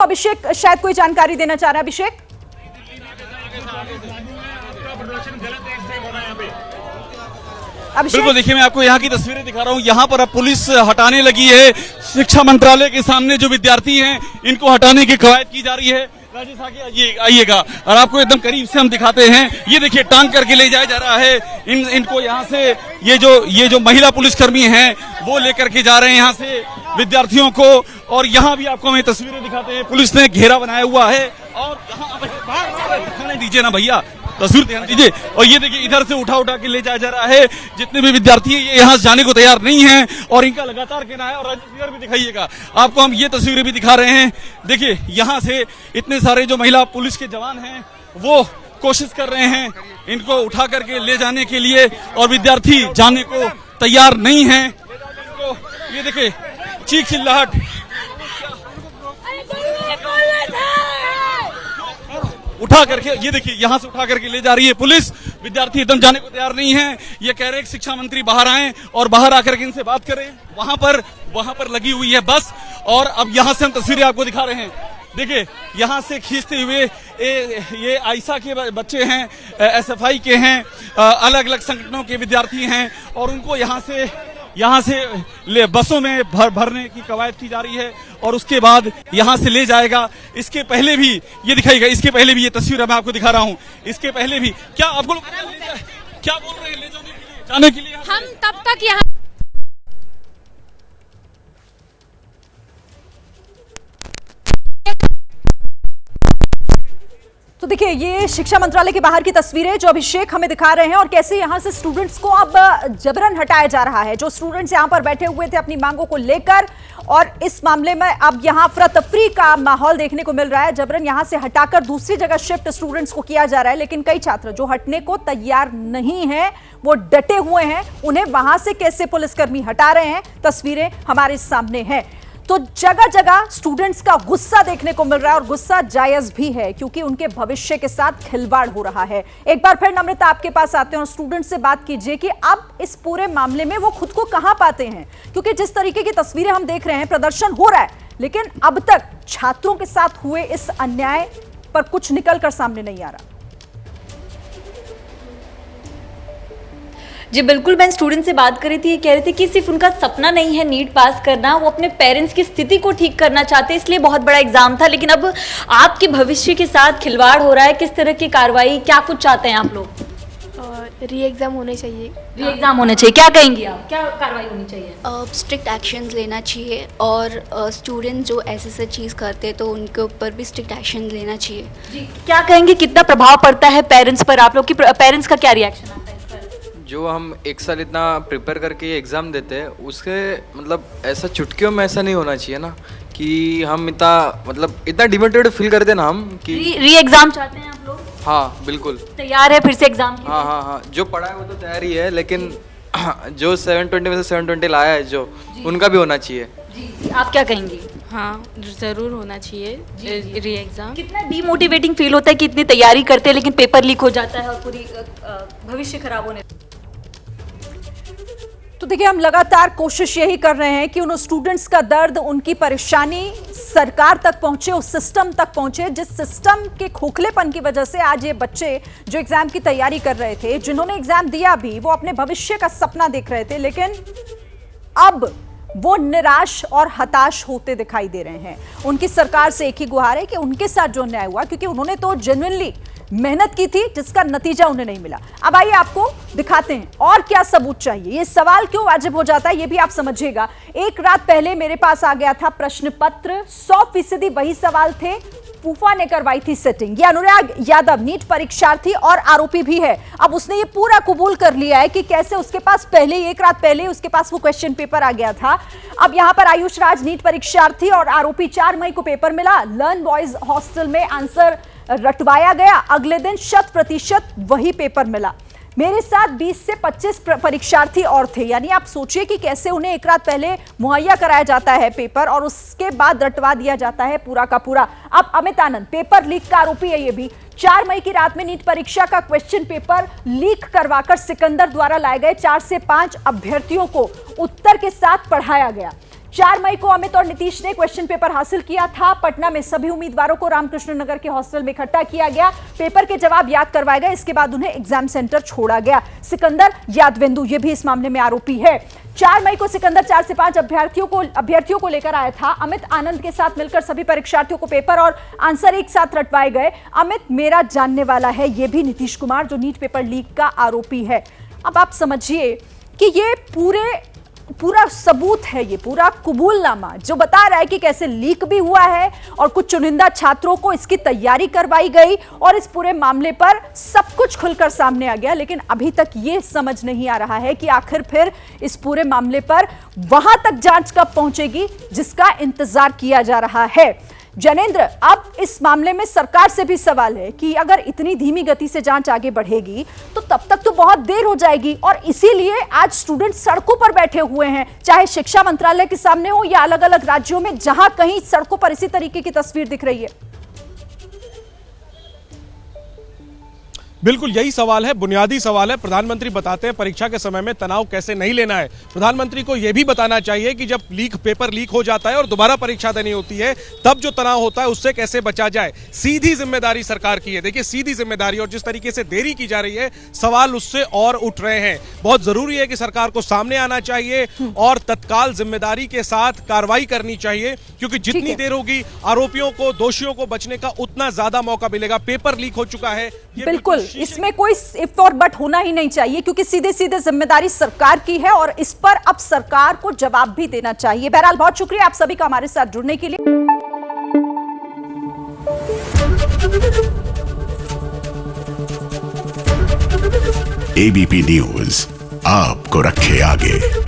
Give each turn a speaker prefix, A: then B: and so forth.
A: अभिषेक शायद कोई जानकारी देना चाह रहा है। अभिषेक,
B: बिल्कुल, देखिए मैं आपको यहाँ की तस्वीरें दिखा रहा हूँ। यहाँ पर अब पुलिस हटाने लगी है। शिक्षा मंत्रालय के सामने जो विद्यार्थी हैं इनको हटाने की कवायद की जा रही है। राजेश आगे आइएगा और आपको एकदम करीब से हम दिखाते हैं। ये देखिए टांग करके ले जाया जा रहा है इनको यहाँ से। ये जो महिला पुलिसकर्मी हैं वो लेकर के जा रहे हैं यहाँ से विद्यार्थियों को। और यहाँ भी आपको हमें तस्वीरें दिखाते हैं। पुलिस ने घेरा बनाया हुआ है और यहाँ दिखाने दीजिए ना भैया, तस्वीर ध्यान दीजिए। और ये देखिए इधर से उठा के ले जाया जा रहा है। जितने भी विद्यार्थी हैं ये यहाँ से जाने को तैयार नहीं हैं और इनका लगातार कहना है। और राजेश भी दिखाइएगा, आपको हम ये तस्वीरें भी दिखा रहे हैं। देखिए यहाँ से इतने सारे जो महिला पुलिस के जवान हैं वो कोशिश कर रहे हैं इनको उठा करके ले जाने के लिए और विद्यार्थी जाने को तैयार नहीं है। ये देखिए चीख चिल्लाहट, उठा करके ये देखिए यहाँ से उठा करके ले जा रही है पुलिस। विद्यार्थी एकदम जाने को तैयार नहीं है। ये कह रहे हैं शिक्षा मंत्री बाहर आए और बाहर आकर के इनसे बात करें। वहां पर लगी हुई है बस। और अब यहाँ से हम तस्वीरें आपको दिखा रहे हैं। देखिए यहाँ से खींचते हुए ये आयशा के बच्चे हैं, एसएफआई के हैं, अलग अलग संगठनों के विद्यार्थी हैं और उनको यहाँ से बसों में भरने की कवायद की जा रही है और उसके बाद यहाँ से ले जाएगा। इसके पहले भी ये दिखाएगा, इसके पहले भी ये तस्वीर मैं आपको दिखा रहा हूँ। इसके पहले भी क्या आपको क्या बोल रहे हैं ले जाने के लिए
C: हम तब तक यहाँ
A: तो देखिए ये शिक्षा मंत्रालय के बाहर की तस्वीरें जो अभिषेक हमें दिखा रहे हैं और कैसे यहां से स्टूडेंट्स को अब जबरन हटाया जा रहा है। जो स्टूडेंट्स यहां पर बैठे हुए थे अपनी मांगों को लेकर, और इस मामले में अब यहां अफरा तफरी का माहौल देखने को मिल रहा है। जबरन यहां से हटाकर दूसरी जगह शिफ्ट स्टूडेंट्स को किया जा रहा है। लेकिन कई छात्र जो हटने को तैयार नहीं है वो डटे हुए हैं। उन्हें वहां से कैसे पुलिसकर्मी हटा रहे हैं, तस्वीरें हमारे सामने हैं। तो जगह जगह स्टूडेंट्स का गुस्सा देखने को मिल रहा है और गुस्सा जायज भी है क्योंकि उनके भविष्य के साथ खिलवाड़ हो रहा है। एक बार फिर नम्रता आपके पास आते हैं और स्टूडेंट से बात कीजिए कि अब इस पूरे मामले में वो खुद को कहां पाते हैं, क्योंकि जिस तरीके की तस्वीरें हम देख रहे हैं, प्रदर्शन हो रहा है लेकिन अब तक छात्रों के साथ हुए इस अन्याय पर कुछ निकलकर सामने नहीं आ रहा।
D: जी बिल्कुल, मैं स्टूडेंट से बात कर रही थी। ये कह रहे थे कि सिर्फ उनका सपना नहीं है नीट पास करना, वो अपने पेरेंट्स की स्थिति को ठीक करना चाहते हैं, इसलिए बहुत बड़ा एग्जाम था। लेकिन अब आपके भविष्य के साथ खिलवाड़ हो रहा है। किस तरह की कार्रवाई, क्या कुछ चाहते हैं आप लोग?
E: री एग्ज़ाम होने चाहिए।
D: री एग्जाम होने चाहिए, क्या कहेंगी आप, क्या कार्रवाई होनी चाहिए?
E: स्ट्रिक्ट एक्शंस लेना चाहिए और स्टूडेंट जो ऐसे चीज़ करते तो उनके ऊपर भी स्ट्रिक्ट एक्शन लेना चाहिए।
D: जी क्या कहेंगे, कितना प्रभाव पड़ता है पेरेंट्स पर? आप लोग की पेरेंट्स का क्या रिएक्शन आता है?
F: जो हम एक साल इतना प्रिपेयर करके एग्ज़ाम देते हैं उसके मतलब ऐसा चुटकियों में ऐसा नहीं होना चाहिए ना कि हम इतना डिमोटिवेटेड फील करते ना हम कि
D: री एग्जाम चाहते हैं आप लोग?
F: हाँ बिल्कुल
D: तैयार है फिर से एग्जाम के लिए?
F: हाँ, जो पढ़ा है वो तो तैयार ही है, लेकिन जो 720 में से 720 लाया है जो उनका भी होना चाहिए।
D: जी आप क्या कहेंगी?
G: हाँ ज़रूर होना चाहिए री एग्ज़ाम।
D: कितना डीमोटिवेटिंग फील होता है कि इतनी तैयारी करते हैं लेकिन पेपर लीक हो जाता है और पूरी भविष्य खराब होने।
A: तो देखिए हम लगातार कोशिश यही कर रहे हैं कि उन स्टूडेंट्स का दर्द, उनकी परेशानी सरकार तक पहुंचे, उस सिस्टम तक पहुंचे जिस सिस्टम के खोखलेपन की वजह से आज ये बच्चे जो एग्जाम की तैयारी कर रहे थे, जिन्होंने एग्जाम दिया भी, वो अपने भविष्य का सपना देख रहे थे, लेकिन अब वो निराश और हताश होते दिखाई दे रहे हैं। उनकी सरकार से एक ही गुहार है कि उनके साथ जो अन्याय हुआ, क्योंकि उन्होंने तो जेन्युइनली मेहनत की थी जिसका नतीजा उन्हें नहीं मिला। अब आइए आपको दिखाते हैं और क्या सबूत चाहिए। ये सवाल क्यों वाजिब हो जाता है ये भी आप समझिएगा। एक रात पहले मेरे पास आ गया था प्रश्न पत्र, 100% वही सवाल थे, फूफा ने करवाई थी सेटिंग। ये अनुराग यादव नीट परीक्षार्थी और आरोपी भी है। अब उसने ये पूरा कबूल कर लिया है कि कैसे उसके पास एक रात पहले उसके पास वो क्वेश्चन पेपर आ गया था। अब यहां पर आयुष राज नीट परीक्षार्थी और आरोपी, 4 मई को पेपर मिला, लर्न बॉयज हॉस्टल में आंसर रटवाया गया, अगले दिन 100% वही पेपर मिला। मेरे साथ 20 से 25 परीक्षार्थी और थे। यानी आप सोचिए कि कैसे उन्हें एक रात पहले मुहैया कराया जाता है पेपर और उसके बाद रटवा दिया जाता है पूरा का पूरा। अब अमित आनंद पेपर लीक का आरोपी है। ये भी 4 मई की रात में नीट परीक्षा का क्वेश्चन पेपर लीक करवाकर सिकंदर द्वारा लाए गए 4 से 5 अभ्यर्थियों को उत्तर के साथ पढ़ाया गया। 4 मई को अमित और नीतीश ने क्वेश्चन पेपर हासिल किया था। पटना में सभी उम्मीदवारों को रामकृष्ण नगर के हॉस्टल में इकट्ठा किया गया। पेपर के जवाब याद करवाए गए, इसके बाद उन्हें एग्जाम सेंटर छोड़ा गया। सिकंदर यादवेंदु ये भी इस मामले में आरोपी है। 4 मई को सिकंदर 4 से 5 अभ्यर्थियों को लेकर आया था। अमित आनंद के साथ मिलकर सभी परीक्षार्थियों को पेपर और आंसर एक साथ रटवाए गए। अमित मेरा जानने वाला है, यह भी नीतीश कुमार जो नीट पेपर लीक का आरोपी है। अब आप समझिए कि ये पूरा सबूत है, ये पूरा कबूलनामा जो बता रहा है कि कैसे लीक भी हुआ है और कुछ चुनिंदा छात्रों को इसकी तैयारी करवाई गई और इस पूरे मामले पर सब कुछ खुलकर सामने आ गया। लेकिन अभी तक ये समझ नहीं आ रहा है कि आखिर फिर इस पूरे मामले पर वहां तक जांच कब पहुंचेगी जिसका इंतजार किया जा रहा है। जैनेंद्र, अब इस मामले में सरकार से भी सवाल है कि अगर इतनी धीमी गति से जांच आगे बढ़ेगी तो तब तक तो बहुत देर हो जाएगी और इसीलिए आज स्टूडेंट सड़कों पर बैठे हुए हैं, चाहे शिक्षा मंत्रालय के सामने हो या अलग अलग राज्यों में जहां कहीं सड़कों पर इसी तरीके की तस्वीर दिख रही है।
C: बिल्कुल यही सवाल है, बुनियादी सवाल है। प्रधानमंत्री बताते हैं परीक्षा के समय में तनाव कैसे नहीं लेना है। प्रधानमंत्री को यह भी बताना चाहिए कि जब पेपर लीक हो जाता है और दोबारा परीक्षा देनी होती है तब जो तनाव होता है उससे कैसे बचा जाए। सीधी जिम्मेदारी सरकार की है। देखिए सीधी जिम्मेदारी, और जिस तरीके से देरी की जा रही है सवाल उससे और उठ रहे हैं। बहुत जरूरी है कि सरकार को सामने आना चाहिए और तत्काल जिम्मेदारी के साथ कार्रवाई करनी चाहिए, क्योंकि जितनी देर होगी आरोपियों को, दोषियों को बचने का उतना ज्यादा मौका मिलेगा। पेपर लीक हो चुका है,
A: बिल्कुल इसमें कोई इफ और बट होना ही नहीं चाहिए, क्योंकि सीधे सीधे जिम्मेदारी सरकार की है और इस पर अब सरकार को जवाब भी देना चाहिए। बहरहाल बहुत शुक्रिया आप सभी का हमारे साथ जुड़ने के लिए।
H: एबीपी न्यूज आपको रखे आगे।